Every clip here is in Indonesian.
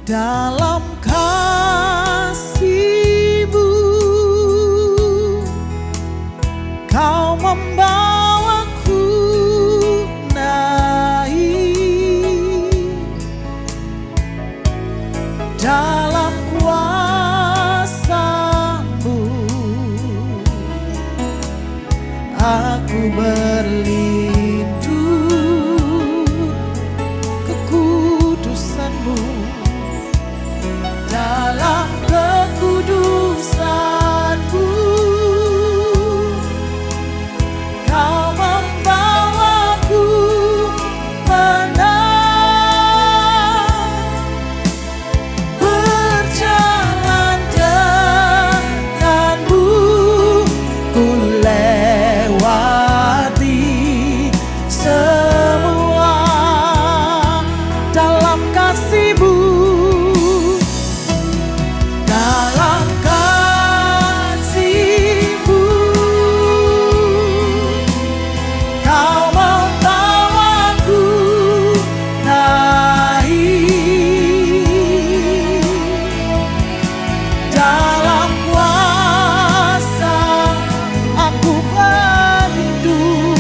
dalam kasih-Mu Kau membawaku naik, dalam kuasa-Mu aku berlindung, kekudusan-Mu, dalam kekudusan-Mu Kau membawaku menang, berjalan denganmu ku lewati semua, dalam kasih-Mu, dalam kasih-Mu Kau membawaku naik, dalam kuasa aku berlindung,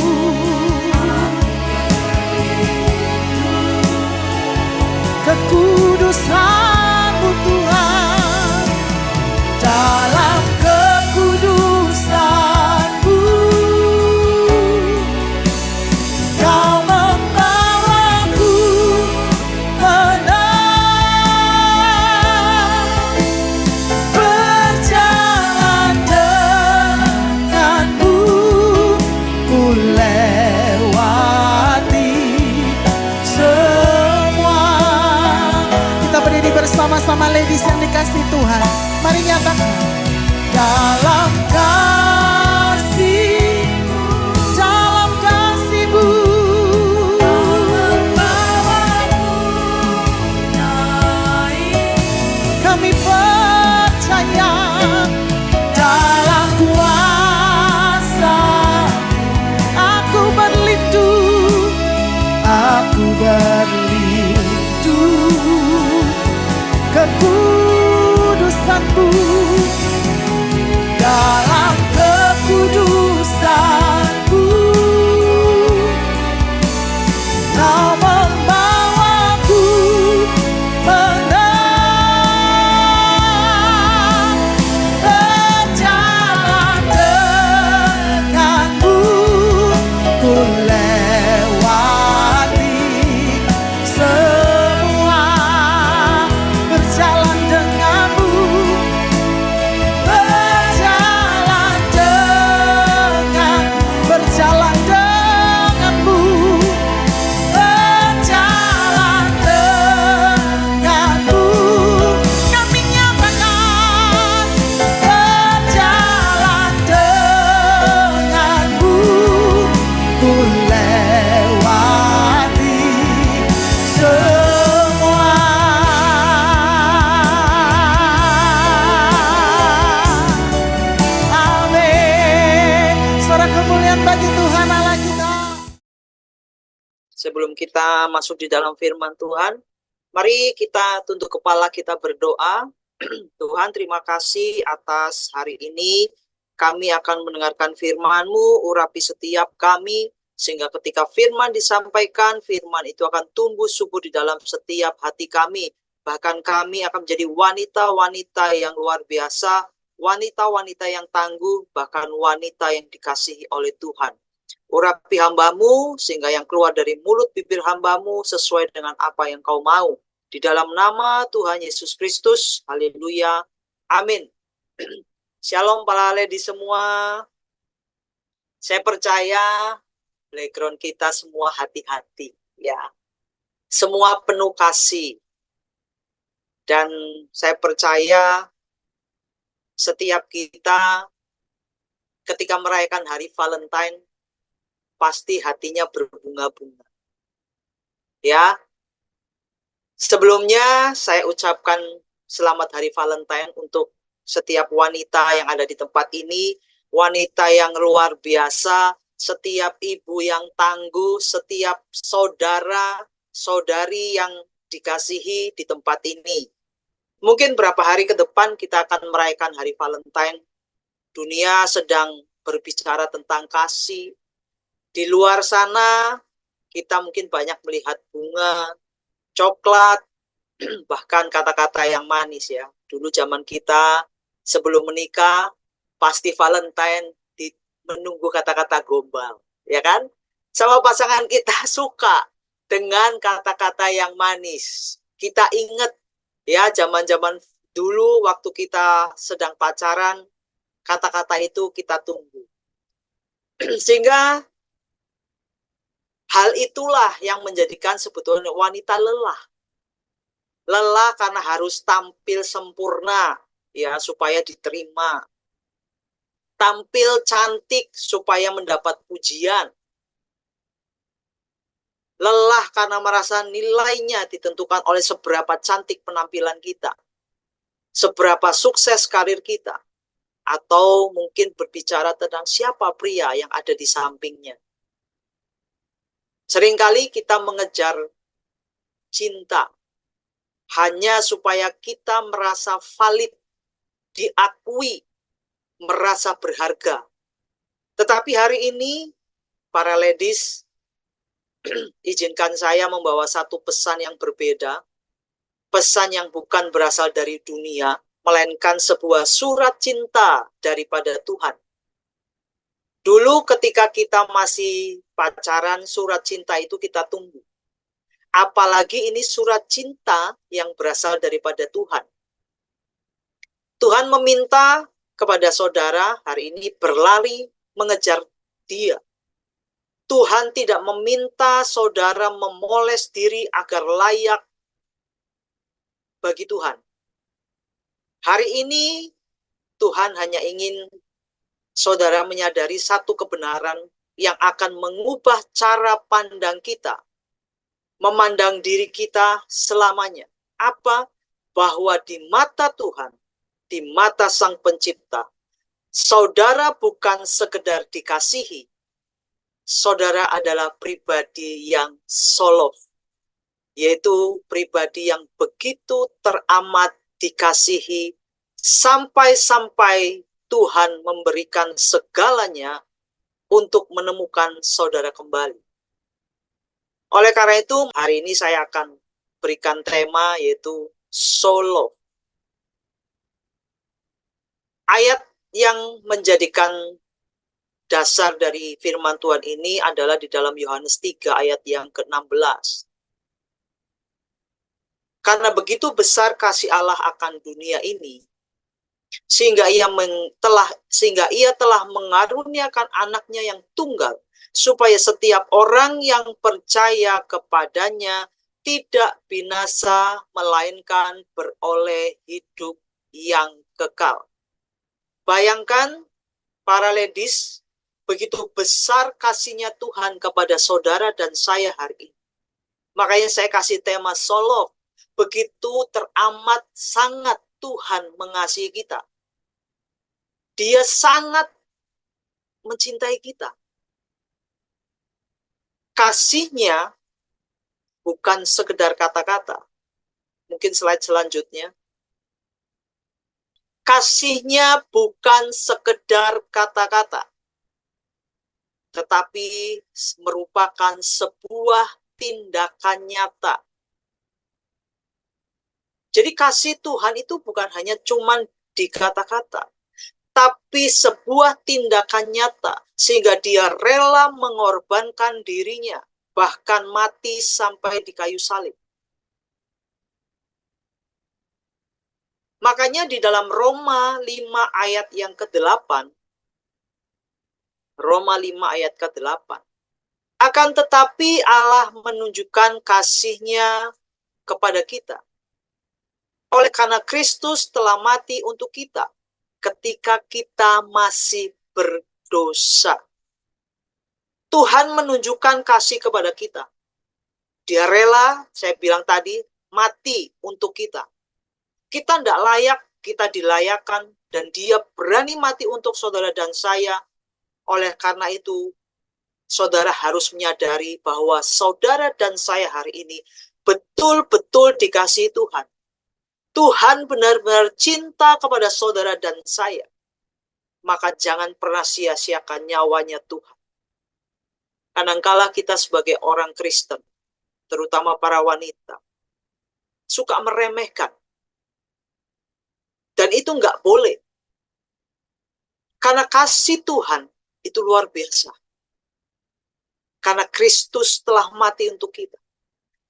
kekudusan-Mu Tuhan, dalam kekudusan-Mu Kau membawaku menang, berjalan denganmu ku lewati semua. Kita berdiri bersama-sama ladies yang dikasih Tuhan. Mari nyatakan, dalam kasih-Mu, dalam kasih-Mu kami percaya, dalam kuasa aku berlindung, kekudusan-Mu, dalam kekudusan-Mu Kau membawaku menang, berjalan denganmu ku lewati semua, berjalan denganmu, berjalan denganmu, berjalan denganmu, berjalan denganmu. Kami nyatakan, berjalan denganmu ku lewati semua. Amin. Suara kemuliaan bagi Tuhan Allah kita. Sebelum kita masuk di dalam firman Tuhan, mari kita tunduk kepala, kita berdoa. Tuhan, terima kasih atas hari ini. Kami akan mendengarkan firman-Mu, urapi setiap kami, sehingga ketika firman disampaikan, firman itu akan tumbuh subur di dalam setiap hati kami. Bahkan kami akan menjadi wanita-wanita yang luar biasa, wanita-wanita yang tangguh, bahkan wanita yang dikasihi oleh Tuhan. Urapi hamba-Mu, sehingga yang keluar dari mulut bibir hamba-Mu sesuai dengan apa yang Kau mau. Di dalam nama Tuhan Yesus Kristus, haleluya, amin. Shalom para ladies semua. Saya percaya background kita semua hati-hati, ya. Semua penuh kasih. Dan saya percaya setiap kita ketika merayakan hari Valentine pasti hatinya berbunga-bunga. Ya. Sebelumnya saya ucapkan selamat hari Valentine untuk setiap wanita yang ada di tempat ini, wanita yang luar biasa, setiap ibu yang tangguh, setiap saudara, saudari yang dikasihi di tempat ini. Mungkin berapa hari ke depan kita akan merayakan hari Valentine. Dunia sedang berbicara tentang kasih. Di luar sana, kita mungkin banyak melihat bunga, coklat, bahkan kata-kata yang manis ya. Dulu zaman kita sebelum menikah, pasti Valentine menunggu kata-kata gombal, ya kan? Sama pasangan kita suka dengan kata-kata yang manis. Kita ingat ya zaman-zaman dulu waktu kita sedang pacaran, kata-kata itu kita tunggu. Sehingga hal itulah yang menjadikan sebetulnya wanita lelah. Lelah karena harus tampil sempurna ya supaya diterima. Tampil cantik supaya mendapat pujian. Lelah karena merasa nilainya ditentukan oleh seberapa cantik penampilan kita. Seberapa sukses karir kita. Atau mungkin berbicara tentang siapa pria yang ada di sampingnya. Seringkali kita mengejar cinta hanya supaya kita merasa valid, diakui, merasa berharga. Tetapi hari ini, para ladies, izinkan saya membawa satu pesan yang berbeda. Pesan yang bukan berasal dari dunia, melainkan sebuah surat cinta daripada Tuhan. Dulu ketika kita masih pacaran, surat cinta itu kita tunggu. Apalagi ini surat cinta yang berasal daripada Tuhan. Tuhan meminta kepada saudara hari ini berlari mengejar Dia. Tuhan tidak meminta saudara memoles diri agar layak bagi Tuhan. Hari ini Tuhan hanya ingin saudara menyadari satu kebenaran yang akan mengubah cara pandang kita, memandang diri kita selamanya. Apa? Bahwa di mata Tuhan, di mata Sang Pencipta, saudara bukan sekedar dikasihi, saudara adalah pribadi yang solof, yaitu pribadi yang begitu teramat dikasihi sampai-sampai Tuhan memberikan segalanya untuk menemukan saudara kembali. Oleh karena itu, hari ini saya akan berikan tema yaitu solo. Ayat yang menjadikan dasar dari firman Tuhan ini adalah di dalam Yohanes 3 ayat yang ke-16. Karena begitu besar kasih Allah akan dunia ini, sehingga ia telah mengaruniakan anaknya yang tunggal, supaya setiap orang yang percaya kepadanya tidak binasa, melainkan beroleh hidup yang kekal. Bayangkan, para ladies, begitu besar kasihnya Tuhan kepada saudara dan saya hari ini. Makanya saya kasih tema solo. Begitu teramat sangat Tuhan mengasihi kita. Dia sangat mencintai kita. Kasihnya bukan sekedar kata-kata. Mungkin slide selanjutnya. Kasihnya bukan sekedar kata-kata, tetapi merupakan sebuah tindakan nyata. Jadi kasih Tuhan itu bukan hanya cuman di kata-kata, tapi sebuah tindakan nyata, sehingga dia rela mengorbankan dirinya, bahkan mati sampai di kayu salib. Makanya di dalam Roma 5 ayat yang ke-8, Roma 5 ayat ke-8, akan tetapi Allah menunjukkan kasih-Nya kepada kita. Oleh karena Kristus telah mati untuk kita ketika kita masih berdosa. Tuhan menunjukkan kasih kepada kita. Dia rela, saya bilang tadi, mati untuk kita. Kita tidak layak, kita dilayakkan, dan dia berani mati untuk saudara dan saya. Oleh karena itu, saudara harus menyadari bahwa saudara dan saya hari ini betul-betul dikasihi Tuhan. Tuhan benar-benar cinta kepada saudara dan saya, maka jangan pernah sia-siakan nyawanya Tuhan. Kadangkala kita sebagai orang Kristen, terutama para wanita, suka meremehkan. Dan itu nggak boleh. Karena kasih Tuhan itu luar biasa. Karena Kristus telah mati untuk kita.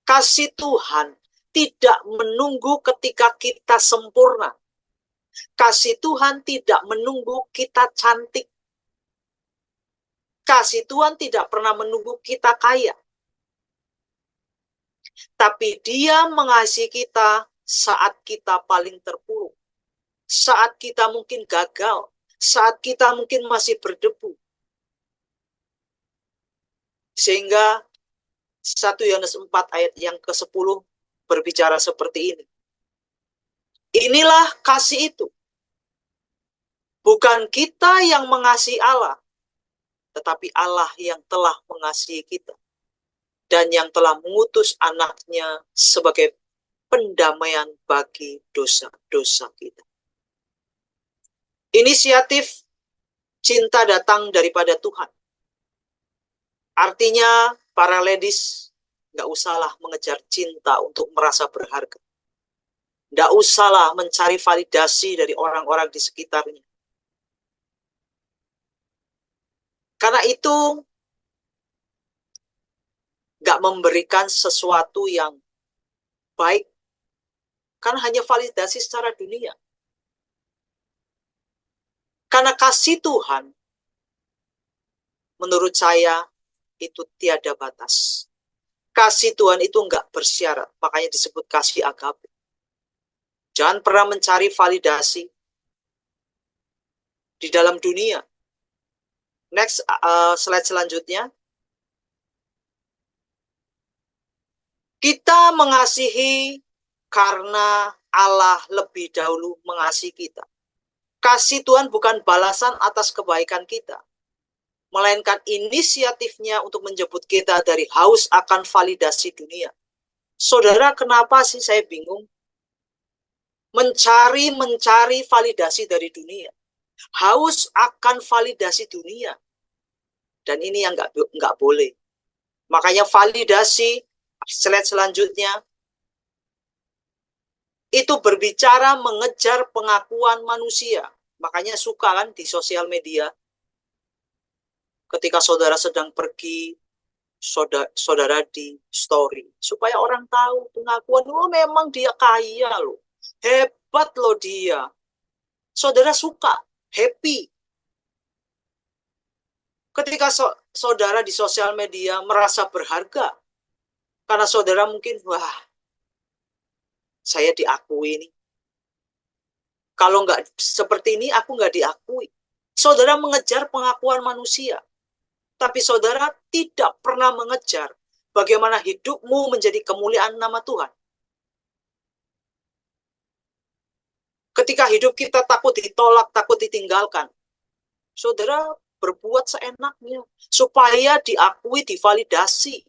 Kasih Tuhan tidak menunggu ketika kita sempurna. Kasih Tuhan tidak menunggu kita cantik. Kasih Tuhan tidak pernah menunggu kita kaya. Tapi Dia mengasihi kita saat kita paling terpuruk. Saat kita mungkin gagal. Saat kita mungkin masih berdebu. Sehingga 1 Yohanes 4 ayat yang ke-10 berbicara seperti ini. Inilah kasih itu. Bukan kita yang mengasihi Allah, tetapi Allah yang telah mengasihi kita. Dan yang telah mengutus anaknya sebagai pendamaian bagi dosa-dosa kita. Inisiatif cinta datang daripada Tuhan. Artinya para ladies nggak usahlah mengejar cinta untuk merasa berharga. Nggak usahlah mencari validasi dari orang-orang di sekitarnya. Karena itu nggak memberikan sesuatu yang baik. Karena hanya validasi secara dunia. Karena kasih Tuhan, menurut saya, itu tiada batas. Kasih Tuhan itu enggak bersyarat, makanya disebut kasih agape. Jangan pernah mencari validasi di dalam dunia. Next, slide selanjutnya. Kita mengasihi karena Allah lebih dahulu mengasihi kita. Kasih Tuhan bukan balasan atas kebaikan kita, melainkan inisiatifnya untuk menjemput kita dari haus akan validasi dunia. Saudara, kenapa sih saya bingung? Mencari validasi dari dunia. Haus akan validasi dunia. Dan ini yang nggak boleh. Makanya validasi, slide selanjutnya, itu berbicara mengejar pengakuan manusia. Makanya suka kan di sosial media, ketika saudara sedang pergi, saudara di story. Supaya orang tahu pengakuan, oh memang dia kaya loh. Hebat loh dia. Saudara suka, happy. Ketika saudara di sosial media merasa berharga. Karena saudara mungkin, wah, saya diakui nih. Kalau nggak seperti ini, aku nggak diakui. Saudara mengejar pengakuan manusia. Tapi saudara tidak pernah mengejar bagaimana hidupmu menjadi kemuliaan nama Tuhan. Ketika hidup kita takut ditolak, takut ditinggalkan, saudara berbuat seenaknya supaya diakui, divalidasi.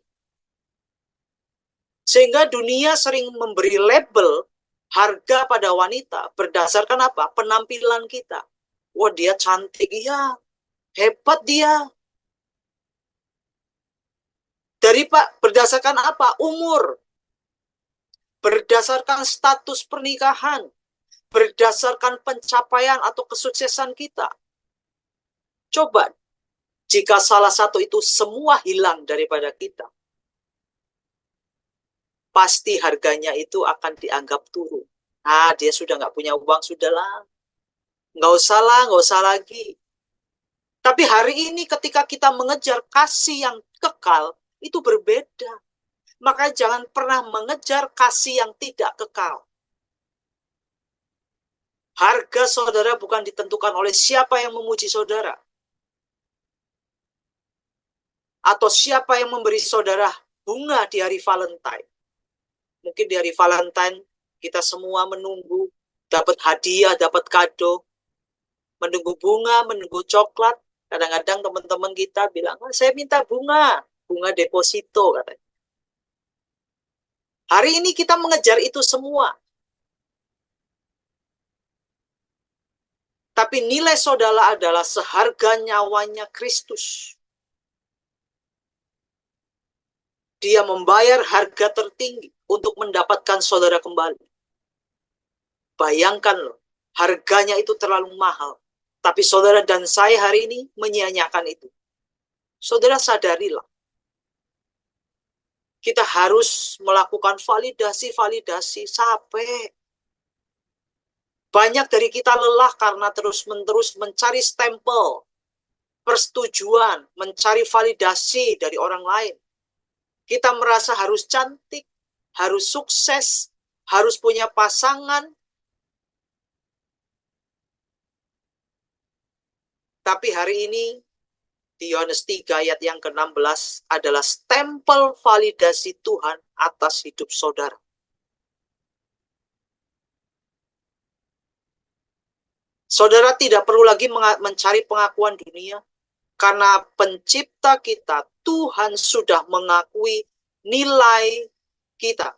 Sehingga dunia sering memberi label harga pada wanita berdasarkan apa? Penampilan kita. Wah, dia cantik, iya. Hebat dia. Berdasarkan apa? Umur. Berdasarkan status pernikahan. Berdasarkan pencapaian atau kesuksesan kita. Coba, jika salah satu itu semua hilang daripada kita, pasti harganya itu akan dianggap turun. Ah, dia sudah nggak punya uang, sudahlah. Nggak usah lagi. Tapi hari ini ketika kita mengejar kasih yang kekal, itu berbeda. Maka jangan pernah mengejar kasih yang tidak kekal. Harga saudara bukan ditentukan oleh siapa yang memuji saudara. Atau siapa yang memberi saudara bunga di hari Valentine. Mungkin di hari Valentine kita semua menunggu dapat hadiah, dapat kado. Menunggu bunga, menunggu coklat. Kadang-kadang teman-teman kita bilang, saya minta bunga deposito katanya. Hari ini kita mengejar itu semua. Tapi nilai saudara adalah seharga nyawanya Kristus. Dia membayar harga tertinggi untuk mendapatkan saudara kembali. Bayangkan loh, harganya itu terlalu mahal. Tapi saudara dan saya hari ini menyia-nyiakan itu. Saudara sadarilah, kita harus melakukan validasi sampai banyak dari kita lelah karena terus-menerus mencari stempel, persetujuan, mencari validasi dari orang lain. Kita merasa harus cantik, harus sukses, harus punya pasangan. Tapi hari ini, di Yohanes 3 ayat yang ke-16 adalah stempel validasi Tuhan atas hidup saudara. Saudara tidak perlu lagi mencari pengakuan dunia, karena pencipta kita, Tuhan sudah mengakui nilai kita.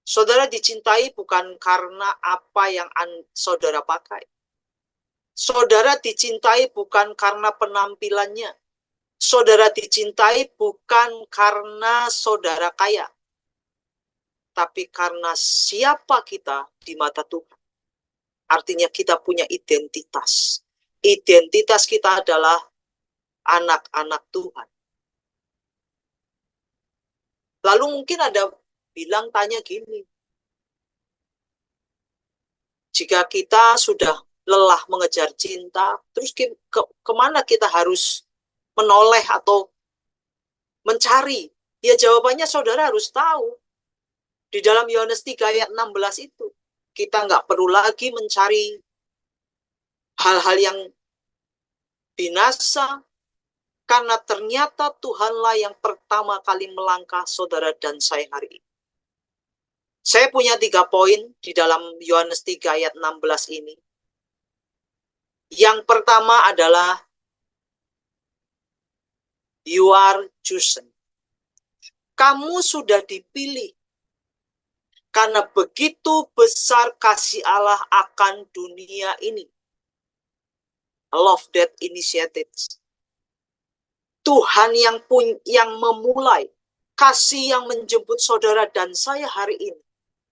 Saudara dicintai bukan karena apa yang saudara pakai. Saudara dicintai bukan karena penampilannya. Saudara dicintai bukan karena saudara kaya. Tapi karena siapa kita di mata Tuhan. Artinya kita punya identitas. Identitas kita adalah anak-anak Tuhan. Lalu mungkin ada tanya gini. Jika kita sudah lelah mengejar cinta, terus kemana kita harus menoleh atau mencari? Ya jawabannya saudara harus tahu. Di dalam Yohanes 3 ayat 16 itu, kita nggak perlu lagi mencari hal-hal yang binasa, karena ternyata Tuhanlah yang pertama kali melangkah saudara dan saya hari ini. Saya punya 3 poin di dalam Yohanes 3 ayat 16 ini. Yang pertama adalah you are chosen. Kamu sudah dipilih. Karena begitu besar kasih Allah akan dunia ini. Love that initiated. Tuhan yang memulai, kasih yang menjemput saudara dan saya hari ini.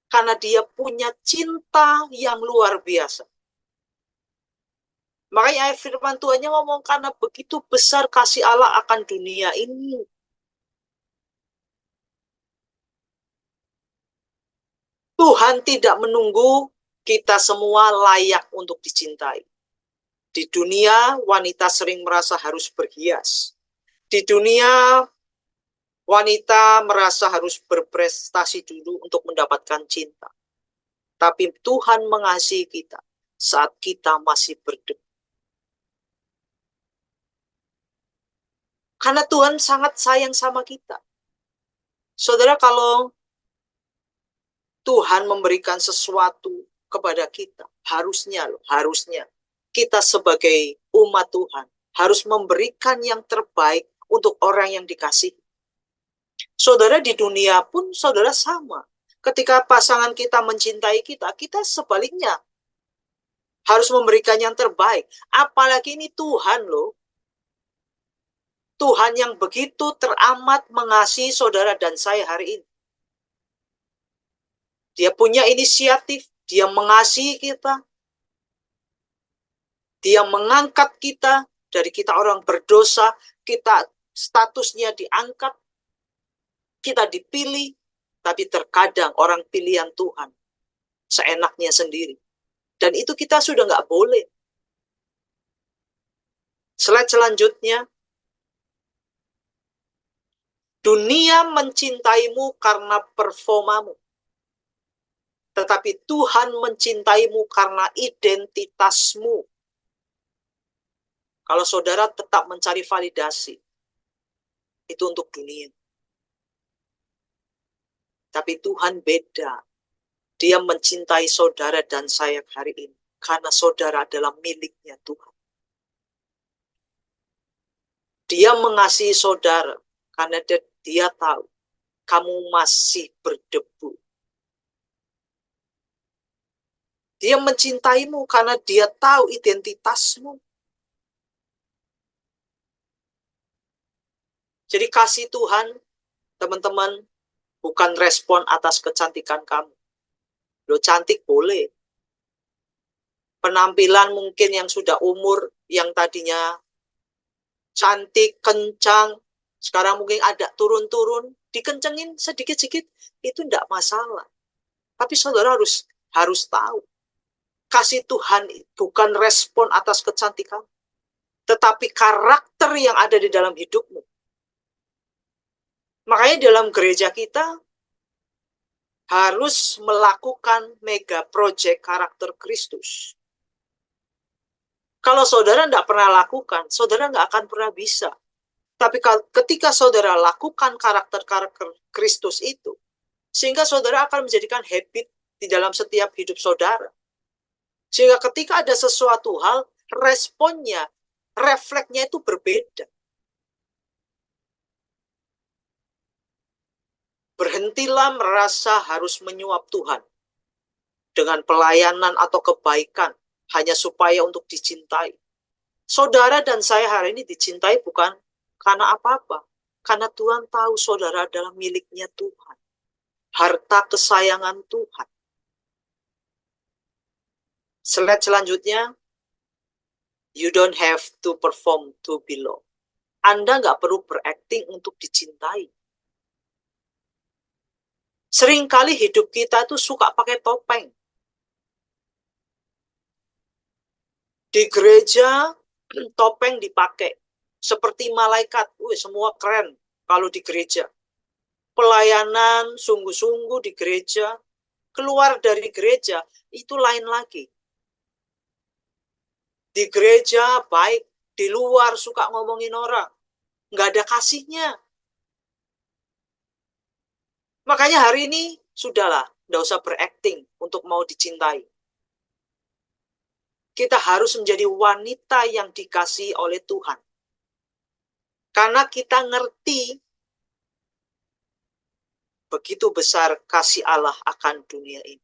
Karena dia punya cinta yang luar biasa. Makanya firman Tuhannya ngomong, karena begitu besar kasih Allah akan dunia ini. Tuhan tidak menunggu kita semua layak untuk dicintai. Di dunia, wanita sering merasa harus berhias. Di dunia, wanita merasa harus berprestasi dulu untuk mendapatkan cinta. Tapi Tuhan mengasihi kita saat kita masih berdebu. Karena Tuhan sangat sayang sama kita. Saudara, kalau Tuhan memberikan sesuatu kepada kita, harusnya kita sebagai umat Tuhan harus memberikan yang terbaik untuk orang yang dikasihi. Saudara, di dunia pun saudara sama. Ketika pasangan kita mencintai kita, kita sebaliknya harus memberikan yang terbaik. Apalagi ini Tuhan loh. Tuhan yang begitu teramat mengasihi saudara dan saya hari ini. Dia punya inisiatif, dia mengasihi kita. Dia mengangkat kita dari kita orang berdosa, kita statusnya diangkat, kita dipilih, tapi terkadang orang pilihan Tuhan seenaknya sendiri. Dan itu kita sudah nggak boleh. Slide selanjutnya. Dunia mencintaimu karena performamu. Tetapi Tuhan mencintaimu karena identitasmu. Kalau saudara tetap mencari validasi, itu untuk dunia. Tapi Tuhan beda. Dia mencintai saudara dan saya hari ini. Karena saudara adalah miliknya Tuhan. Dia mengasihi saudara. Karena dia tahu kamu masih berdebu. Dia mencintaimu karena dia tahu identitasmu. Jadi kasih Tuhan, teman-teman, bukan respon atas kecantikan kamu. Lo cantik boleh. Penampilan mungkin yang sudah umur, yang tadinya cantik, kencang, sekarang mungkin ada turun-turun, dikencengin sedikit-sedikit, itu tidak masalah. Tapi saudara harus tahu, kasih Tuhan bukan respon atas kecantikan, tetapi karakter yang ada di dalam hidupmu. Makanya dalam gereja kita harus melakukan mega project karakter Kristus. Kalau saudara tidak pernah lakukan, saudara nggak akan pernah bisa. Tapi ketika saudara lakukan karakter-karakter Kristus itu, sehingga saudara akan menjadikan habit di dalam setiap hidup saudara. Sehingga ketika ada sesuatu hal, responnya, refleksnya itu berbeda. Berhentilah merasa harus menyuap Tuhan dengan pelayanan atau kebaikan hanya supaya untuk dicintai. Saudara dan saya hari ini dicintai bukan karena apa-apa. Karena Tuhan tahu saudara adalah miliknya Tuhan. Harta kesayangan Tuhan. Slide selanjutnya. You don't have to perform to be loved. Anda nggak perlu berakting untuk dicintai. Seringkali hidup kita tuh suka pakai topeng. Di gereja, topeng dipakai. Seperti malaikat. Semua keren kalau di gereja. Pelayanan sungguh-sungguh di gereja. Keluar dari gereja, itu lain lagi. Di gereja baik, di luar suka ngomongin orang. Nggak ada kasihnya. Makanya hari ini, sudahlah, nggak usah berakting untuk mau dicintai. Kita harus menjadi wanita yang dikasihi oleh Tuhan. Karena kita ngerti begitu besar kasih Allah akan dunia ini.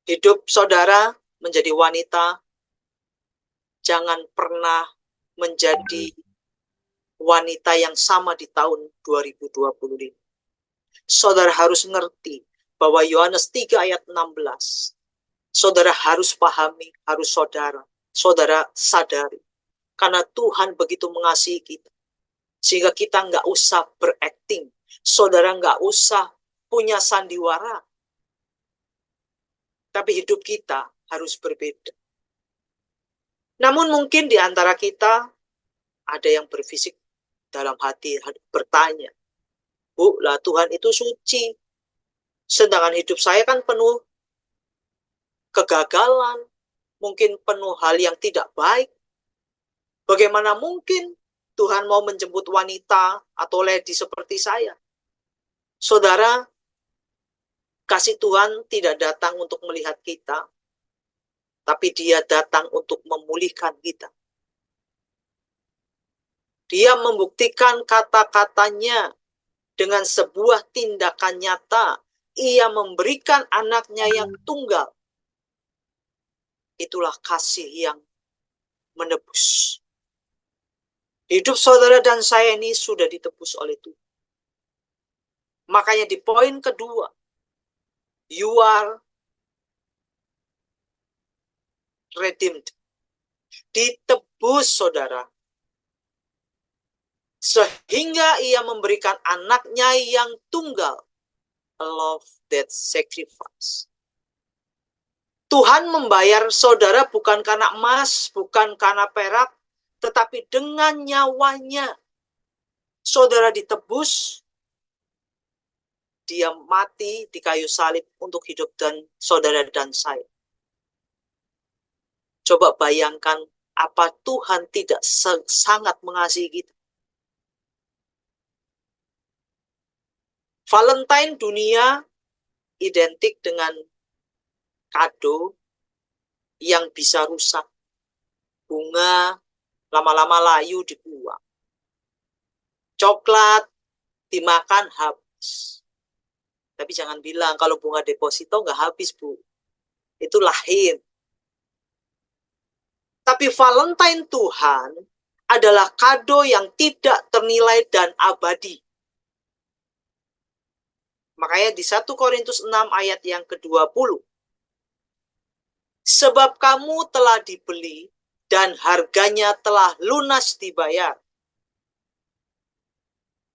Hidup saudara menjadi wanita, jangan pernah menjadi wanita yang sama di tahun 2025. Saudara harus ngerti bahwa Yohanes 3 ayat 16. Saudara harus pahami, harus saudara sadari. Karena Tuhan begitu mengasihi kita. Sehingga kita nggak usah berakting. Saudara nggak usah punya sandiwara. Tapi hidup kita harus berbeda. Namun mungkin di antara kita ada yang berfisik dalam hati bertanya, Bu, lah Tuhan itu suci. Sedangkan hidup saya kan penuh kegagalan, mungkin penuh hal yang tidak baik. Bagaimana mungkin Tuhan mau menjemput wanita atau lady seperti saya? Saudara, kasih Tuhan tidak datang untuk melihat kita, tapi dia datang untuk memulihkan kita. Dia membuktikan kata-katanya dengan sebuah tindakan nyata. Ia memberikan anaknya yang tunggal. Itulah kasih yang menebus. Hidup saudara dan saya ini sudah ditebus oleh Tuhan. Makanya di poin kedua, you are redeemed. Ditebus saudara. Sehingga ia memberikan anaknya yang tunggal. A love that sacrifice. Tuhan membayar saudara bukan karena emas, bukan karena perak, tetapi dengan nyawanya. Saudara ditebus, dia mati di kayu salib untuk hidup dan saudara dan saya. Coba bayangkan apa Tuhan tidak sangat mengasihi kita. Valentine dunia identik dengan kado yang bisa rusak. Bunga lama-lama layu dibuang. Coklat dimakan habis. Tapi jangan bilang kalau bunga deposito nggak habis, Bu. Itu lahir. Tapi Valentine Tuhan adalah kado yang tidak ternilai dan abadi. Makanya di 1 Korintus 6 ayat yang ke-20. Sebab kamu telah dibeli dan harganya telah lunas dibayar.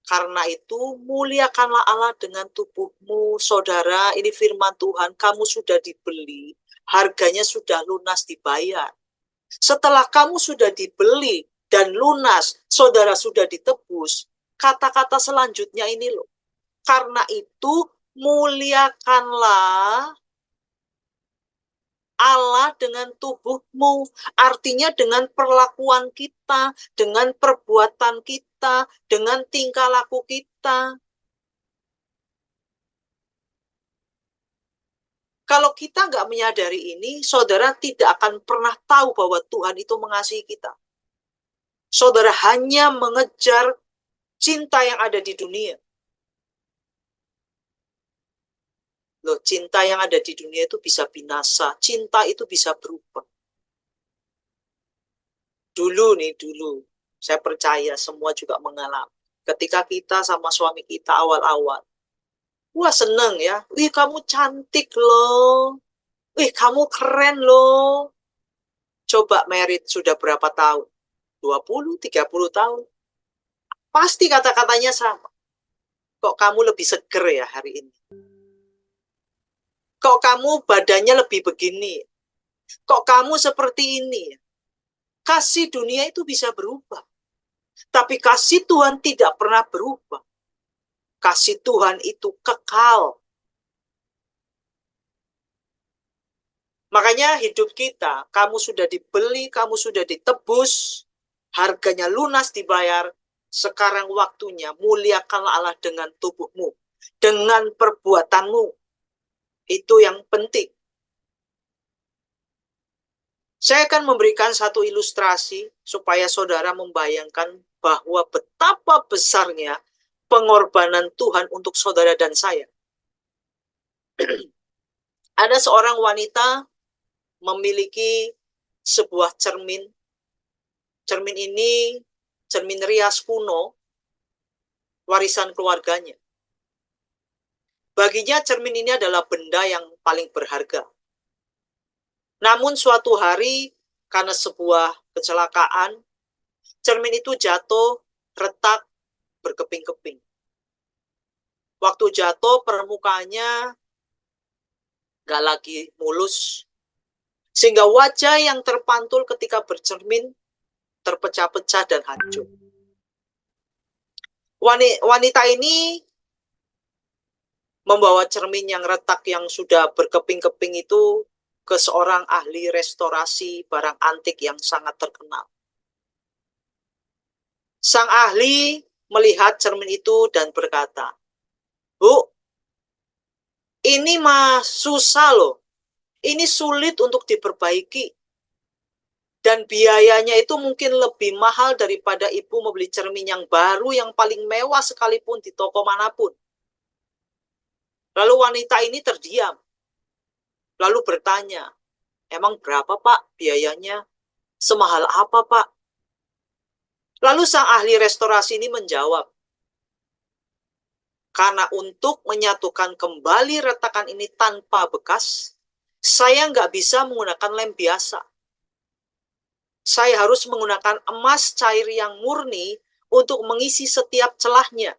Karena itu muliakanlah Allah dengan tubuhmu, saudara. Ini firman Tuhan, kamu sudah dibeli, harganya sudah lunas dibayar. Setelah kamu sudah dibeli dan lunas, saudara sudah ditebus, kata-kata selanjutnya ini loh. Karena itu muliakanlah Allah dengan tubuhmu, artinya dengan perlakuan kita, dengan perbuatan kita, dengan tingkah laku kita. Kalau kita nggak menyadari ini, saudara tidak akan pernah tahu bahwa Tuhan itu mengasihi kita. Saudara hanya mengejar cinta yang ada di dunia. Loh, cinta yang ada di dunia itu bisa binasa, cinta itu bisa berubah. Dulu, saya percaya semua juga mengalami. Ketika kita sama suami kita awal-awal, wah seneng ya, wih kamu cantik loh, wih kamu keren loh. Coba merit sudah berapa tahun? 20, 30 tahun. Pasti kata-katanya sama. Kok kamu lebih seger ya hari ini? Kok kamu badannya lebih begini? Kok kamu seperti ini? Kasih dunia itu bisa berubah. Tapi kasih Tuhan tidak pernah berubah. Kasih Tuhan itu kekal. Makanya hidup kita, kamu sudah dibeli, kamu sudah ditebus, harganya lunas dibayar. Sekarang waktunya muliakanlah Allah dengan tubuhmu, dengan perbuatanmu. Itu yang penting. Saya akan memberikan satu ilustrasi supaya saudara membayangkan bahwa betapa besarnya pengorbanan Tuhan untuk saudara dan saya. Ada seorang wanita memiliki sebuah cermin. Cermin ini cermin rias kuno, warisan keluarganya. Baginya cermin ini adalah benda yang paling berharga. Namun suatu hari karena sebuah kecelakaan, cermin itu jatuh, retak, berkeping-keping. Waktu jatuh permukaannya gak lagi mulus, sehingga wajah yang terpantul ketika bercermin terpecah-pecah dan hancur. Wanita ini membawa cermin yang retak yang sudah berkeping-keping itu ke seorang ahli restorasi barang antik yang sangat terkenal. Sang ahli melihat cermin itu dan berkata, "Bu, ini mah susah loh. Ini sulit untuk diperbaiki. Dan biayanya itu mungkin lebih mahal daripada ibu membeli cermin yang baru yang paling mewah sekalipun di toko manapun." Lalu wanita ini terdiam. Lalu bertanya, "Emang berapa Pak biayanya? Semahal apa Pak?" Lalu sang ahli restorasi ini menjawab, "Karena untuk menyatukan kembali retakan ini tanpa bekas, saya nggak bisa menggunakan lem biasa. Saya harus menggunakan emas cair yang murni untuk mengisi setiap celahnya.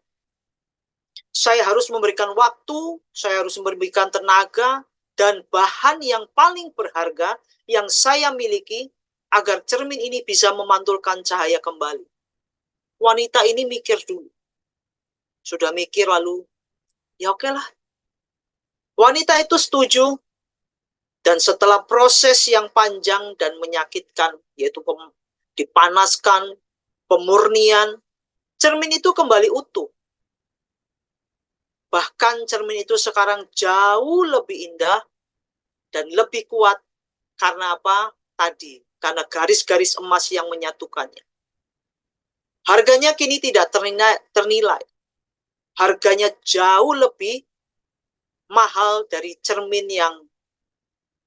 Saya harus memberikan waktu, saya harus memberikan tenaga, dan bahan yang paling berharga yang saya miliki agar cermin ini bisa memantulkan cahaya kembali." Wanita ini mikir dulu. Sudah mikir lalu, ya oke lah. Wanita itu setuju, dan setelah proses yang panjang dan menyakitkan, yaitu dipanaskan, pemurnian, cermin itu kembali utuh. Bahkan cermin itu sekarang jauh lebih indah dan lebih kuat. Karena apa? Tadi, karena garis-garis emas yang menyatukannya. Harganya kini tidak ternilai. Harganya jauh lebih mahal dari cermin yang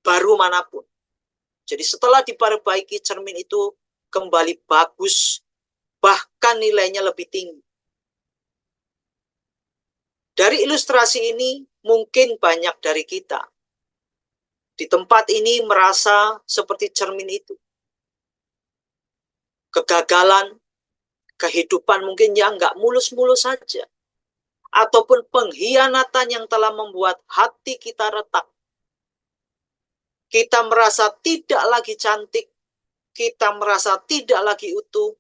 baru manapun. Jadi setelah diperbaiki, cermin itu kembali bagus, bahkan nilainya lebih tinggi. Dari ilustrasi ini, mungkin banyak dari kita di tempat ini merasa seperti cermin itu. Kegagalan, kehidupan mungkin yang nggak mulus-mulus saja. Ataupun pengkhianatan yang telah membuat hati kita retak. Kita merasa tidak lagi cantik, kita merasa tidak lagi utuh,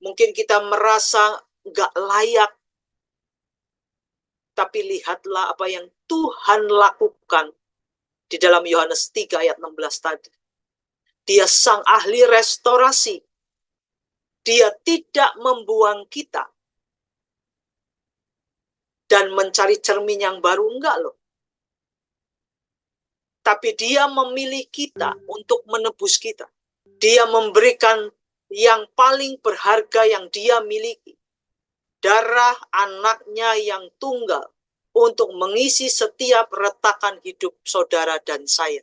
mungkin kita merasa nggak layak. Tapi lihatlah apa yang Tuhan lakukan di dalam Yohanes 3 ayat 16 tadi. Dia sang ahli restorasi. Dia tidak membuang kita dan mencari cermin yang baru, enggak loh. Tapi dia memilih kita untuk menebus kita. Dia memberikan yang paling berharga yang dia miliki. Darah anaknya yang tunggal untuk mengisi setiap retakan hidup saudara dan saya.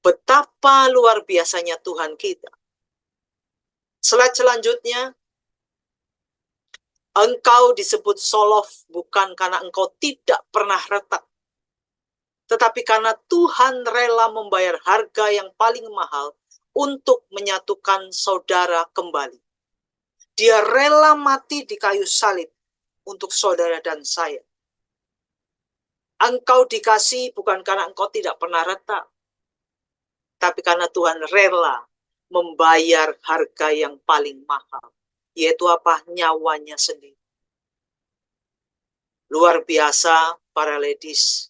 Betapa luar biasanya Tuhan kita. Slide selanjutnya, engkau disebut Solof bukan karena engkau tidak pernah retak, tetapi karena Tuhan rela membayar harga yang paling mahal untuk menyatukan saudara kembali. Dia rela mati di kayu salib untuk saudara dan saya. Engkau dikasih bukan karena engkau tidak pernah retak, tapi karena Tuhan rela membayar harga yang paling mahal, yaitu apa? Nyawanya sendiri. Luar biasa, para ladies.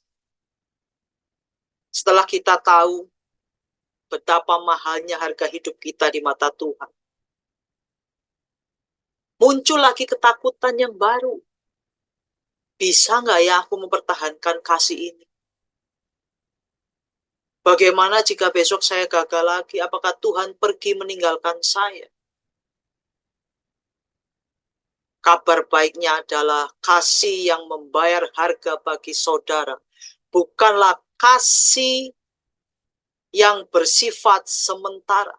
Setelah kita tahu betapa mahalnya harga hidup kita di mata Tuhan, muncul lagi ketakutan yang baru. Bisa nggak ya aku mempertahankan kasih ini? Bagaimana jika besok saya gagal lagi? Apakah Tuhan pergi meninggalkan saya? Kabar baiknya adalah kasih yang membayar harga bagi saudara bukanlah kasih yang bersifat sementara.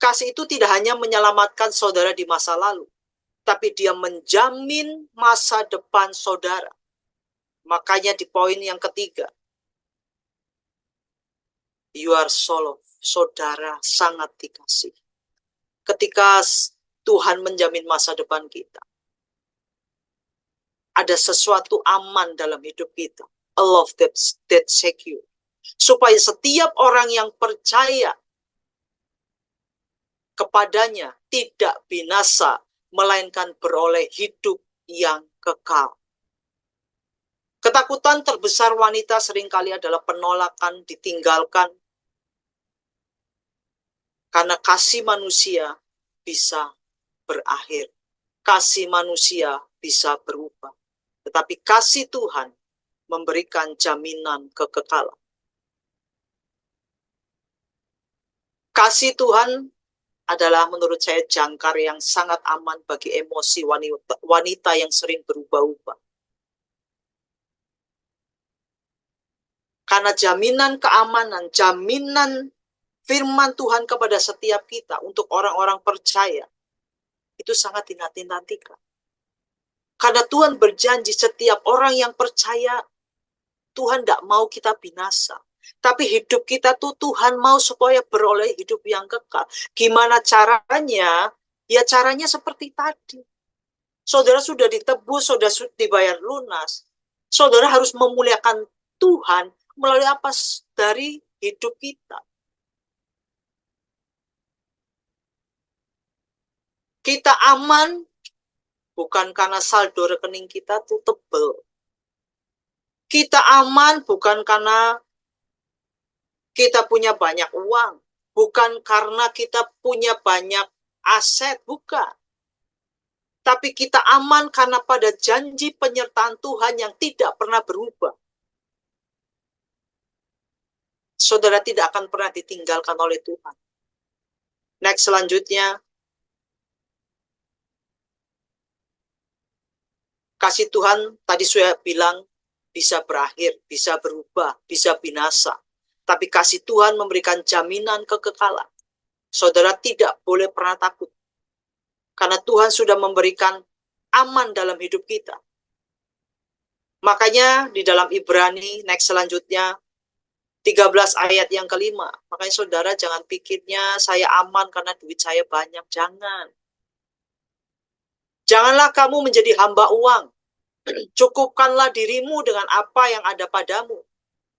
Kasih itu tidak hanya menyelamatkan saudara di masa lalu, tapi dia menjamin masa depan saudara. Makanya di poin yang ketiga, you are Solof, saudara sangat dikasih. Ketika Tuhan menjamin masa depan kita, ada sesuatu aman dalam hidup kita. A love that secure. Supaya setiap orang yang percaya kepadanya tidak binasa, melainkan beroleh hidup yang kekal. Ketakutan terbesar wanita seringkali adalah penolakan, ditinggalkan. Karena kasih manusia bisa berakhir. Kasih manusia bisa berubah. Tetapi kasih Tuhan memberikan jaminan kekekalan. Kasih Tuhan adalah menurut saya jangkar yang sangat aman bagi emosi wanita yang sering berubah-ubah. Karena jaminan keamanan, jaminan firman Tuhan kepada setiap kita untuk orang-orang percaya, itu sangat dinanti-nantikan. Karena Tuhan berjanji setiap orang yang percaya, Tuhan tidak mau kita binasa. Tapi hidup kita tuh Tuhan mau supaya beroleh hidup yang kekal. Gimana caranya? Ya caranya seperti tadi. Saudara sudah ditebus, sudah dibayar lunas. Saudara harus memuliakan Tuhan melalui apa? Dari hidup kita. Kita aman bukan karena saldo rekening kita tuh tebel. Kita aman bukan karena kita punya banyak uang, bukan karena kita punya banyak aset, bukan. Tapi kita aman karena pada janji penyertaan Tuhan yang tidak pernah berubah. Saudara tidak akan pernah ditinggalkan oleh Tuhan. Next selanjutnya. Kasih Tuhan tadi saya bilang bisa berakhir, bisa berubah, bisa binasa. Tapi kasih Tuhan memberikan jaminan kekekalan. Saudara tidak boleh pernah takut. Karena Tuhan sudah memberikan aman dalam hidup kita. Makanya di dalam Ibrani, next selanjutnya, 13 ayat yang kelima. Makanya saudara jangan pikirnya saya aman karena duit saya banyak. Jangan. Janganlah kamu menjadi hamba uang. Cukupkanlah dirimu dengan apa yang ada padamu.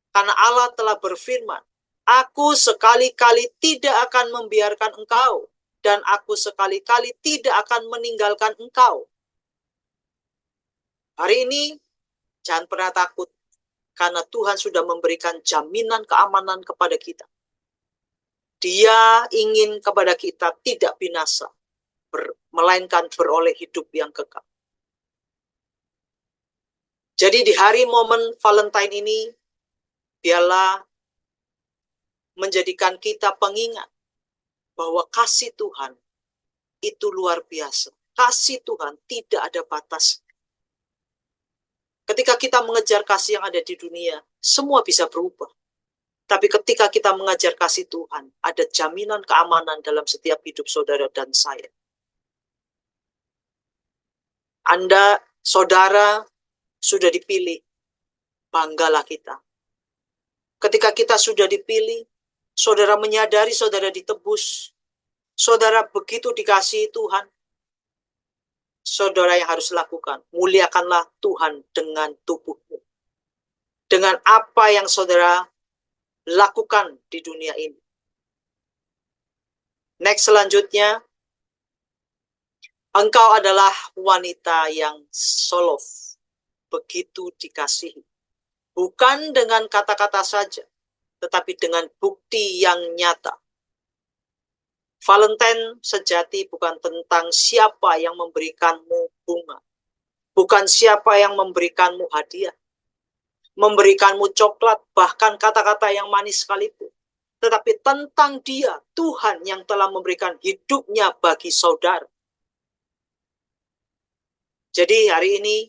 Karena Allah telah berfirman, aku sekali-kali tidak akan membiarkan engkau, dan aku sekali-kali tidak akan meninggalkan engkau. Hari ini, jangan pernah takut, karena Tuhan sudah memberikan jaminan keamanan kepada kita. Dia ingin kepada kita tidak binasa, melainkan beroleh hidup yang kekal. Jadi di hari momen Valentine ini, biarlah menjadikan kita pengingat bahwa kasih Tuhan itu luar biasa. Kasih Tuhan tidak ada batas. Ketika kita mengejar kasih yang ada di dunia, semua bisa berubah. Tapi ketika kita mengejar kasih Tuhan, ada jaminan keamanan dalam setiap hidup saudara dan saya. Anda, saudara, sudah dipilih. Banggalah kita. Ketika kita sudah dipilih, saudara menyadari saudara ditebus. Saudara begitu dikasihi Tuhan. Saudara yang harus lakukan, muliakanlah Tuhan dengan tubuhmu. Dengan apa yang saudara lakukan di dunia ini. Next selanjutnya, engkau adalah wanita yang solof, begitu dikasihi. Bukan dengan kata-kata saja, tetapi dengan bukti yang nyata. Valentine sejati bukan tentang siapa yang memberikanmu bunga. Bukan siapa yang memberikanmu hadiah. Memberikanmu coklat, bahkan kata-kata yang manis sekalipun. Tetapi tentang dia, Tuhan yang telah memberikan hidupnya bagi saudara. Jadi hari ini,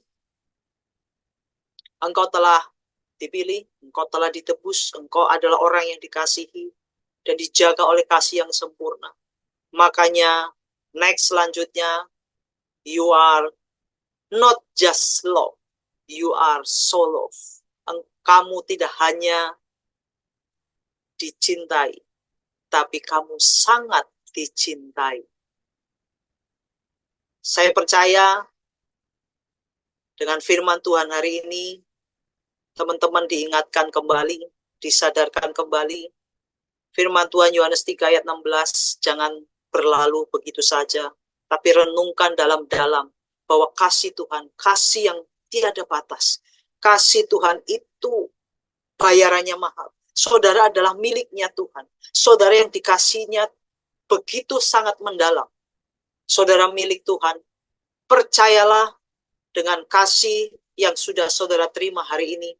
engkau telah dipilih, engkau telah ditebus, engkau adalah orang yang dikasihi dan dijaga oleh kasih yang sempurna. Makanya next selanjutnya, you are not just love, you are so love. Kamu tidak hanya dicintai, tapi kamu sangat dicintai. Saya percaya dengan firman Tuhan hari ini, teman-teman diingatkan kembali, disadarkan kembali. Firman Tuhan Yohanes 3 ayat 16, jangan berlalu begitu saja, tapi renungkan dalam-dalam bahwa kasih Tuhan, kasih yang tiada batas. Kasih Tuhan itu bayarannya mahal. Saudara adalah miliknya Tuhan. Saudara yang dikasihnya begitu sangat mendalam. Saudara milik Tuhan. Percayalah dengan kasih yang sudah saudara terima hari ini,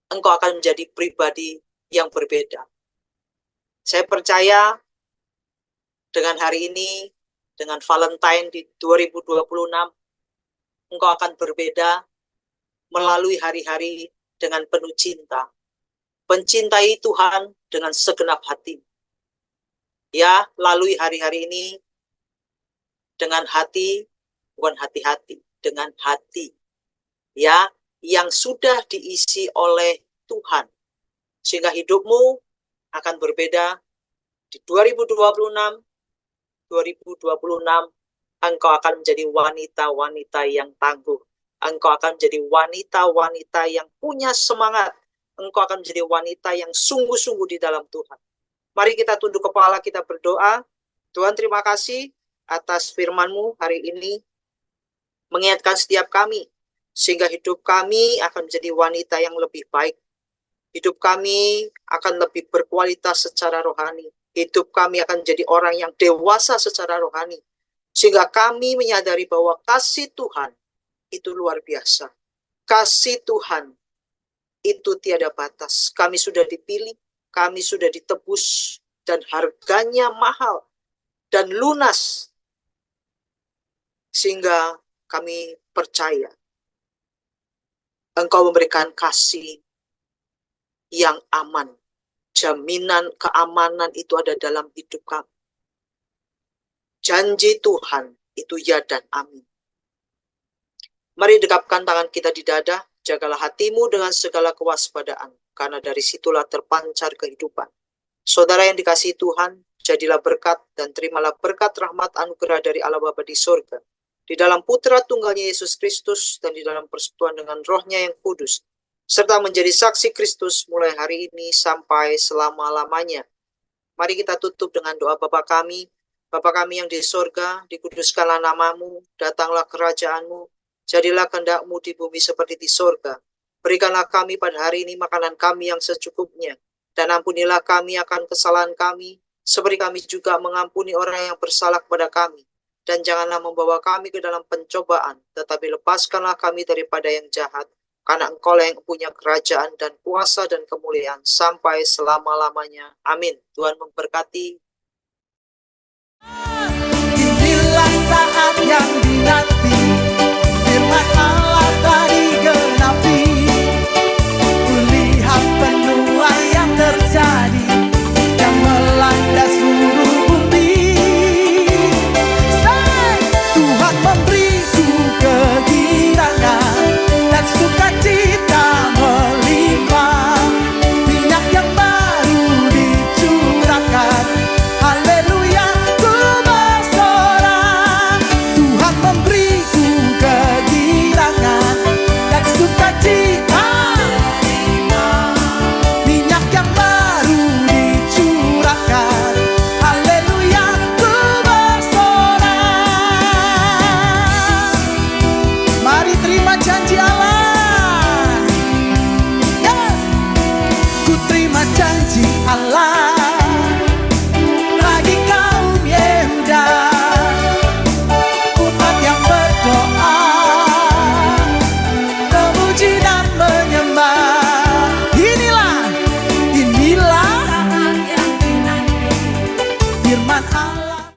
engkau akan menjadi pribadi yang berbeda. Saya percaya dengan hari ini, dengan Valentine di 2026, engkau akan berbeda melalui hari-hari dengan penuh cinta. Mencintai Tuhan dengan segenap hati. Ya, lalui hari-hari ini dengan hati, bukan hati-hati, dengan hati. Ya, yang sudah diisi oleh Tuhan. Sehingga hidupmu akan berbeda di 2026, engkau akan menjadi wanita-wanita yang tangguh. Engkau akan menjadi wanita-wanita yang punya semangat. Engkau akan menjadi wanita yang sungguh-sungguh di dalam Tuhan. Mari kita tunduk kepala, kita berdoa. Tuhan, terima kasih atas firman-Mu hari ini. Mengingatkan setiap kami, sehingga hidup kami akan menjadi wanita yang lebih baik. Hidup kami akan lebih berkualitas secara rohani. Hidup kami akan menjadi orang yang dewasa secara rohani. Sehingga kami menyadari bahwa kasih Tuhan itu luar biasa. Kasih Tuhan itu tiada batas. Kami sudah dipilih, kami sudah ditebus, dan harganya mahal dan lunas. Sehingga kami percaya Engkau memberikan kasih yang aman. Jaminan keamanan itu ada dalam hidup kami. Janji Tuhan itu ya dan amin. Mari dekapkan tangan kita di dada, jagalah hatimu dengan segala kewaspadaan, karena dari situlah terpancar kehidupan. Saudara yang dikasihi Tuhan, jadilah berkat dan terimalah berkat rahmat anugerah dari Allah Bapa di surga, di dalam Putra Tunggalnya Yesus Kristus, dan di dalam persekutuan dengan Roh-Nya yang kudus, serta menjadi saksi Kristus mulai hari ini sampai selama-lamanya. Mari kita tutup dengan doa Bapa kami. Bapa kami yang di surga, dikuduskanlah namamu, datanglah kerajaanmu, jadilah kehendak-mu di bumi seperti di surga. Berikanlah kami pada hari ini makanan kami yang secukupnya, dan ampunilah kami akan kesalahan kami, seperti kami juga mengampuni orang yang bersalah kepada kami. Dan janganlah membawa kami ke dalam pencobaan, tetapi lepaskanlah kami daripada yang jahat, karena Engkau-lah yang punya kerajaan dan kuasa dan kemuliaan sampai selama-lamanya. Amin. Tuhan memberkati.